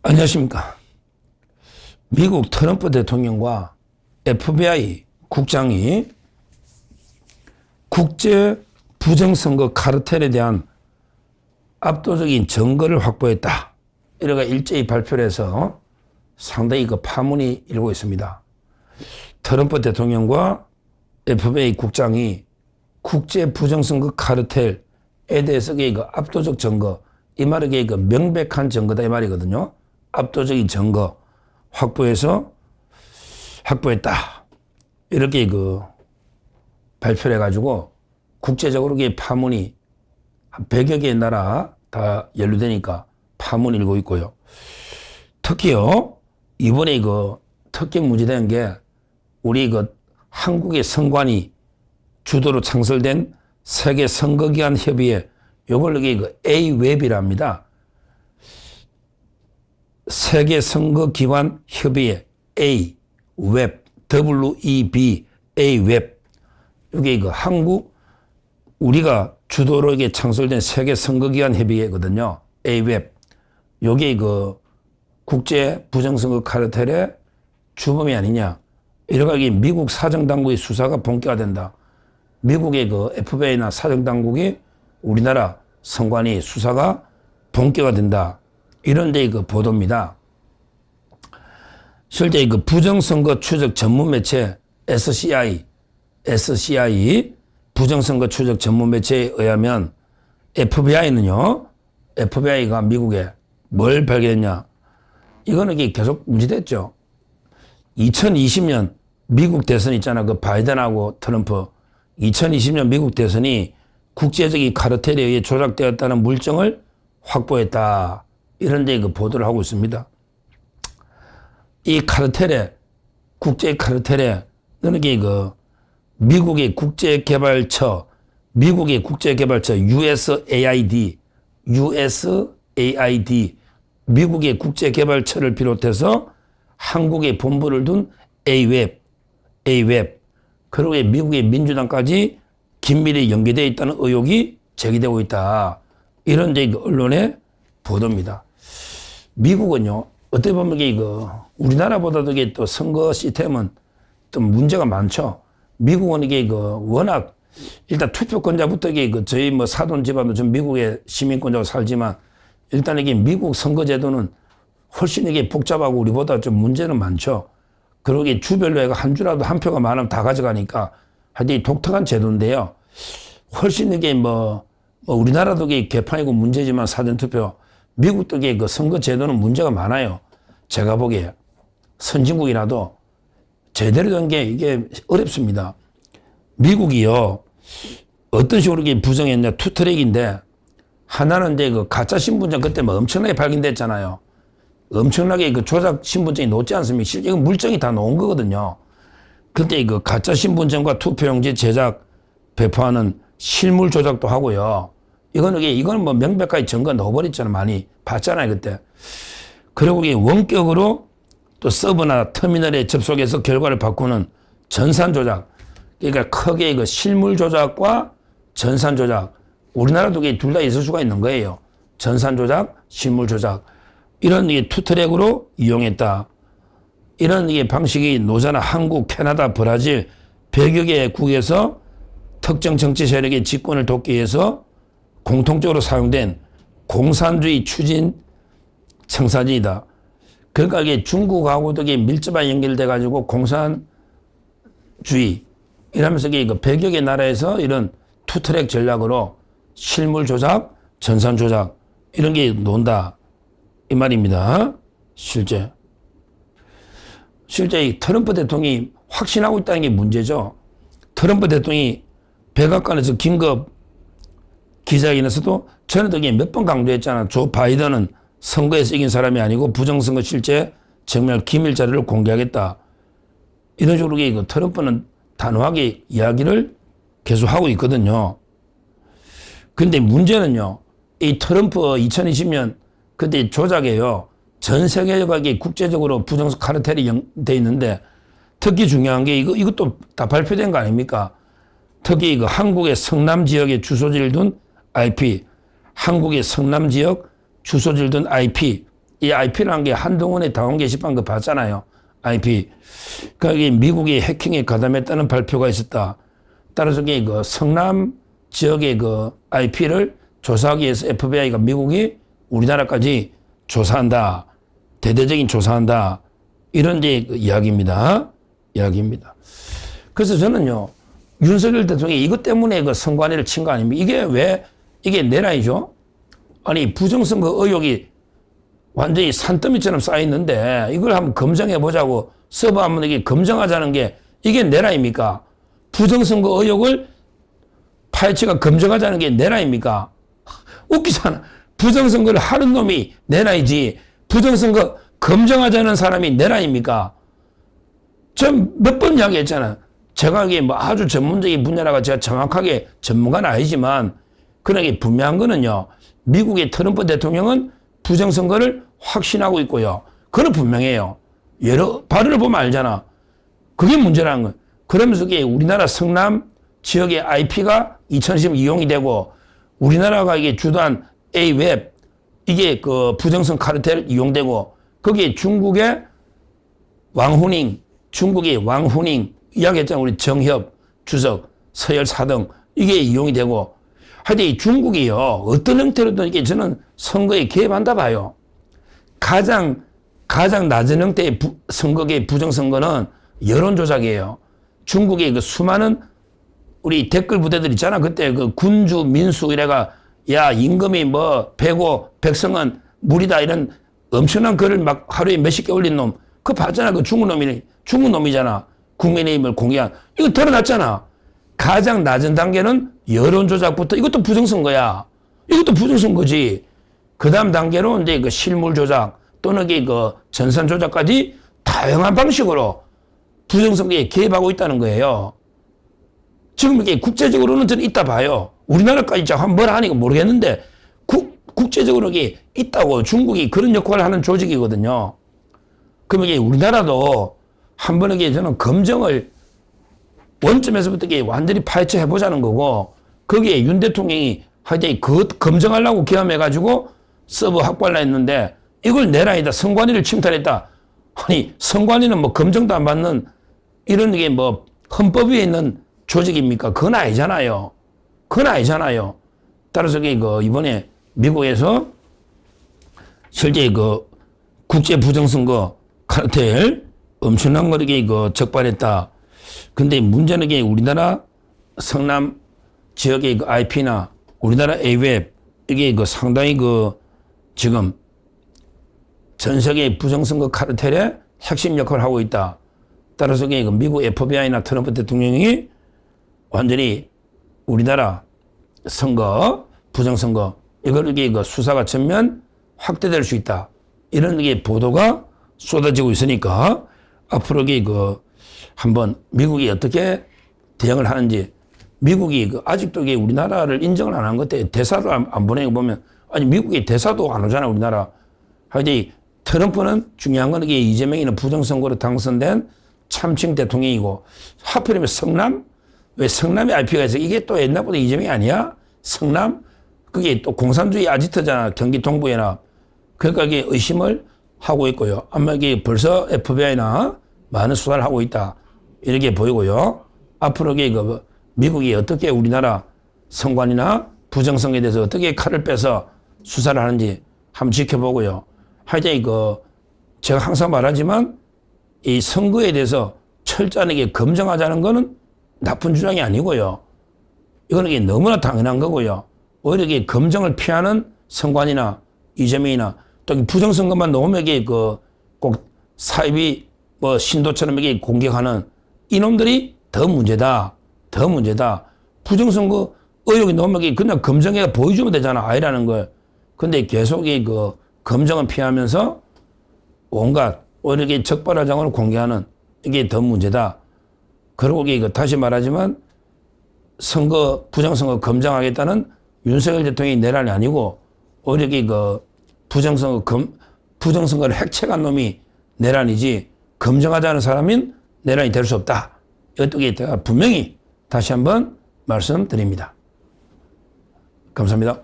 안녕하십니까. 미국 트럼프 대통령과 FBI 국장이 국제 부정선거 카르텔에 대한 압도적인 증거를 확보했다. 이래가 일제히 발표를 해서 상당히 파문이 일고 있습니다. 트럼프 대통령과 FBI 국장이 국제 부정선거 카르텔에 대해서 압도적 증거, 이 말이 명백한 증거다 이 말이거든요. 압도적인 증거 확보했다. 이렇게 발표를 해가지고 국제적으로 파문이 한 100여 개의 나라 다 연루되니까 파문이 일고 있고요. 특히요, 이번에 특히 문제된 게 우리 한국의 선관위 주도로 창설된 세계 선거기관 협의회, 요걸 AWEB이라 합니다. 세계 선거기관 협의회 AWEB, WEB, AWEB. 이게 한국 우리가 주도로 이게 창설된 세계 선거기관 협의회거든요. AWEB. 요게 국제 부정선거 카르텔의 주범이 아니냐. 이러가 미국 사정당국의 수사가 본격화된다. 미국의 FBI나 사정당국이 우리나라 선관위 수사가 본격화된다. 이런 데 보도입니다. 실제 부정선거 추적 전문 매체 SCI 부정선거 추적 전문 매체에 의하면 FBI가 미국에 뭘 발견했냐. 이거는 계속 문제됐죠. 2020년 미국 대선 있잖아. 바이든하고 트럼프. 2020년 미국 대선이 국제적인 카르텔에 의해 조작되었다는 물증을 확보했다. 이런 데 보도를 하고 있습니다. 이 카르텔에, 국제 카르텔에, 너는 미국의 국제개발처 USAID, 미국의 국제개발처를 비롯해서 한국에 본부를 둔 AWEB, 그리고 미국의 민주당까지 긴밀히 연계되어 있다는 의혹이 제기되고 있다. 이런 언론의 보도입니다. 미국은요, 어떻게 보면 우리나라보다도 또 선거 시스템은 또 문제가 많죠. 미국은 워낙 일단 투표권자부터 저희 사돈 집안도 좀 미국의 시민권자로 살지만 일단 미국 선거제도는 훨씬 복잡하고 우리보다 좀 문제는 많죠. 그러게 주별로 한 주라도 한 표가 많으면 다 가져가니까 하여튼 독특한 제도인데요. 훨씬 우리나라도 개판이고 문제지만 사전투표, 미국도 선거 제도는 문제가 많아요. 제가 보기에 선진국이라도 제대로 된 게 이게 어렵습니다. 미국이요, 어떤 식으로 부정했냐, 투트랙인데, 하나는 가짜 신분증 그때 엄청나게 발견됐잖아요. 엄청나게 조작 신분증이 놓지 않습니까? 실제 물증이 다 놓은 거거든요. 그때 가짜 신분증과 투표용지 제작, 배포하는 실물 조작도 하고요. 이거는 명백하게 증거 넣어버렸잖아요. 많이 봤잖아요, 그때. 그리고 원격으로 또 서버나 터미널에 접속해서 결과를 바꾸는 전산 조작. 그러니까 크게 실물 조작과 전산 조작. 우리나라도 둘 다 있을 수가 있는 거예요. 전산 조작, 실물 조작. 이런 투트랙으로 이용했다. 이런 방식이 노자나 한국, 캐나다, 브라질 100여 개국에서 특정 정치 세력의 집권을 돕기 위해서 공통적으로 사용된 공산주의 추진 청사진이다. 그러니까 중국하고도 밀접하게 연결돼 가지고 공산주의 이러면서 100여 개 나라에서 이런 투트랙 전략으로 실물 조작, 전산 조작 이런 게 논다. 이 말입니다. 실제 트럼프 대통령이 확신하고 있다는 게 문제죠. 트럼프 대통령이 백악관에서 긴급 기자회견에서도 전에도 몇 번 강조했잖아. 조 바이든은 선거에서 이긴 사람이 아니고 부정선거 실제 정말 기밀 자료를 공개하겠다. 이런 식으로 트럼프는 단호하게 이야기를 계속하고 있거든요. 근데 문제는요, 이 트럼프 2020년 그때 조작이에요. 전 세계가 국제적으로 부정선거 카르텔이 돼 있는데 특히 중요한 게 이것도 다 발표된 거 아닙니까? 특히 한국의 성남 지역에 주소지를 둔 IP, 한국의 성남 지역 주소지를 둔 IP, 이 IP라는 게 한동훈의 당원 게시판 그 봤잖아요. IP. 그러니까 미국이 해킹에 가담했다는 발표가 있었다. 따라서 그 성남 지역의 그 IP를 조사하기 위해서 FBI가 미국이 우리나라까지 조사한다. 대대적인 조사한다. 이런 데 이야기입니다. 그래서 저는요, 윤석열 대통령이 이것 때문에 그 선관위를 친 거 아닙니까? 이게 왜, 이게 내란이죠? 아니, 부정선거 의혹이 완전히 산더미처럼 쌓여있는데 이걸 한번 검증해보자고 서버 한번 이게 검증하자는 게 이게 내란입니까? 부정선거 의혹을 파헤치가 검증하자는 게 내란입니까? 웃기잖아. 부정선거를 하는 놈이 내란이지 부정선거 검증하자는 사람이 내란입니까? 전 몇 번 이야기했잖아. 제가 이게 뭐 아주 전문적인 분야라가 제가 정확하게 전문가는 아니지만 그러나 분명한 거는요. 미국의 트럼프 대통령은 부정선거를 확신하고 있고요. 그건 분명해요. 여러 발언을 보면 알잖아. 그게 문제라는 거예요. 그러면서 이게 우리나라 성남 지역의 IP가 2010 이용이 되고 우리나라가 이게 주도한 A웹 이게 그 부정선 카르텔 이용되고 거기에 중국의 왕후닝 이야기했잖아. 우리 정협 주석 서열 4등 이게 이용이 되고 하여튼 이 중국이요. 어떤 형태로든 이게 저는 선거에 개입한다 봐요. 가장 낮은 형태의 선거계 부정선거는 여론조작이에요. 중국의 그 수많은 우리 댓글 부대들 있잖아. 그때 그 군주 민수 이래가 야 임금이 뭐 배고 백성은 물이다 이런 엄청난 글을 막 하루에 몇십 개 올린 놈. 그거 봤잖아. 그 중국 놈이잖아. 국민의힘을 공개한. 이거 드러났잖아. 가장 낮은 단계는 여론조작부터 이것도 부정선거야. 이것도 부정선거지. 그 다음 단계로 이제 그 실물조작 또는 그 전산조작까지 다양한 방식으로 부정선거에 개입하고 있다는 거예요. 지금 이게 국제적으로는 저는 있다 봐요. 우리나라까지 뭘 하니까 모르겠는데 국제적으로 이게 있다고 중국이 그런 역할을 하는 조직이거든요. 그럼 이게 우리나라도 한 번에 저는 검증을 원점에서부터 이게 완전히 파헤쳐 해보자는 거고 거기에 윤 대통령이 하여튼 그 검증하려고 기함해가지고 서버 확보하려 했는데 이걸 내란이다. 선관위를 침탈했다. 아니 선관위는 뭐 검증도 안 받는 이런 게 뭐 헌법 위에 있는 조직입니까? 그건 아니잖아요. 따라서 그 이번에 미국에서 실제 그 국제 부정선거 카르텔 엄청난 거리게 그 적발했다. 근데 문제는 게 우리나라 성남 지역의 그 IP나 우리나라 A웹 이게 그 상당히 그 지금 전 세계 부정선거 카르텔의 핵심 역할을 하고 있다. 따라서 그 미국 FBI나 트럼프 대통령이 완전히 우리나라 선거, 부정선거 이걸 이게 그 수사가 전면 확대될 수 있다. 이런 게 보도가 쏟아지고 있으니까 앞으로 이게 그 한번 미국이 어떻게 대응을 하는지 미국이 그 아직도 이게 우리나라를 인정을 안 한 것 같아. 대사도 안 보내고 보면 아니 미국이 대사도 안 오잖아 우리나라. 하여튼 트럼프는 중요한 건 이게 이재명이는 부정선거로 당선된 참칭 대통령이고 하필이면 성남? 왜 성남에 IP가 있어? 이게 또 옛날보다 이재명이 아니야? 성남? 그게 또 공산주의 아지트잖아. 경기 동부연합. 그러니까 이게 의심을 하고 있고요. 아마 이게 벌써 FBI나 많은 수사를 하고 있다. 이렇게 보이고요. 앞으로 이게 그 미국이 어떻게 우리나라 선관이나 부정선거에 대해서 어떻게 칼을 빼서 수사를 하는지 한번 지켜보고요. 하여튼 제가 항상 말하지만 이 선거에 대해서 철저하게 검증하자는 거는 나쁜 주장이 아니고요. 이거는 이게 너무나 당연한 거고요. 오히려 이게 검증을 피하는 선관이나 이재명이나 또 부정선거만 나오면 이게 꼭 사이비 뭐 신도처럼 이게 공격하는 이놈들이 더 문제다. 부정선거 의혹이 나오면 이게 그냥 검증해 보여주면 되잖아. 아니라는 걸. 근데 계속 이 검증은 피하면서 온갖 오히려 이게 적발화장을 공개하는 이게 더 문제다. 그리고 이게 다시 말하지만 선거, 부정선거 검증하겠다는 윤석열 대통령이 내란이 아니고 오히려 이게 부정선거를 핵책한 놈이 내란이지 검증하자는 사람인 내란이 될 수 없다. 이것도 제가 분명히 다시 한번 말씀드립니다. 감사합니다.